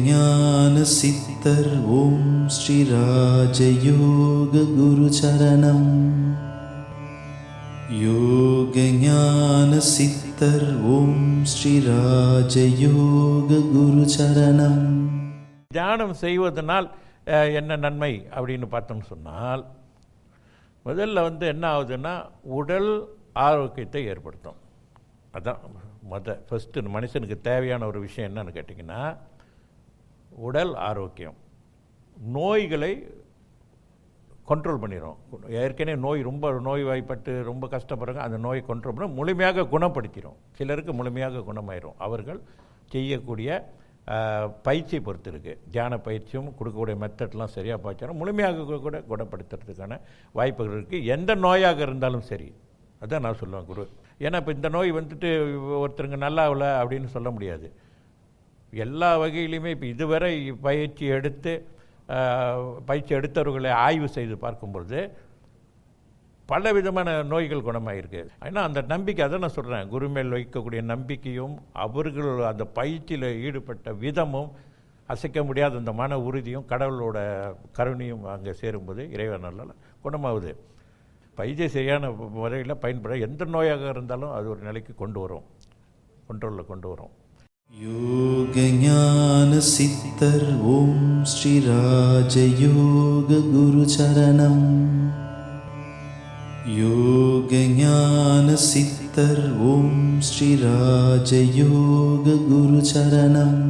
ஞான சித்தர் ஓம் ஸ்ரீ ராஜயோக குரு சரணம். யோக ஞான சித்தர் ஓம் ஸ்ரீ ராஜயோக குரு சரணம். தியானம் செய்வதனால் என்ன நன்மை அப்படின்னு பார்த்தோம்னு சொன்னால், முதல்ல என்ன ஆகுதுன்னா உடல் ஆரோக்கியத்தை ஏற்படுத்தும். அதான் ஃபஸ்ட்டு மனுஷனுக்கு தேவையான ஒரு விஷயம் என்னன்னு கேட்டிங்கன்னா, உடல் ஆரோக்கியம். நோய்களை கண்ட்ரோல் பண்ணிடும். ஏற்கனவே ரொம்ப நோய்வாய்ப்பட்டு ரொம்ப கஷ்டப்படுறாங்க, அந்த நோயை கண்ட்ரோல் பண்ண முழுமையாக குணப்படுத்திடும். சிலருக்கு முழுமையாக குணமாயிரும். அவர்கள் செய்யக்கூடிய பயிற்சியை பொறுத்து இருக்குது. தியான பயிற்சியும் கொடுக்கக்கூடிய மெத்தட்லாம் சரியாக பார்த்தோன்னா முழுமையாக கூட குணப்படுத்துறதுக்கான வாய்ப்புகள் இருக்குது. எந்த நோயாக இருந்தாலும் சரி, அதான் நான் சொல்லுவேன் குரு. ஏன்னா இப்போ இந்த நோய் ஒருத்தருங்க நல்லா இல்லை அப்படின்னு சொல்ல முடியாது. எல்லா வகையிலையுமே இப்போ இதுவரை பயிற்சி எடுத்தவர்களை ஆய்வு செய்து பார்க்கும்பொழுது பல விதமான நோய்கள் குணமாயிருக்கு. ஏன்னா அந்த நம்பிக்கை, அதை நான் சொல்கிறேன், குரு மேல் வைக்கக்கூடிய நம்பிக்கையும் அவர்கள் அந்த பயிற்சியில் ஈடுபட்ட விதமும், அசைக்க முடியாத அந்த மன உறுதியும் கடவுளோட கருணையும் அங்கே சேரும்போது இறைவனால் குணமாகுது. பயிற்சி சரியான முறையில் பயன்பட எந்த நோயாக இருந்தாலும் அது ஒரு நிலைக்கு கண்ட்ரோலில் கொண்டு வரும். யோக ஞான சித்தர் ஓம் ஸ்ரீ ராஜயோக குரு சரணம். யோக ஞான சித்தர் ஓம் ஸ்ரீ ராஜயோக குரு சரணம்.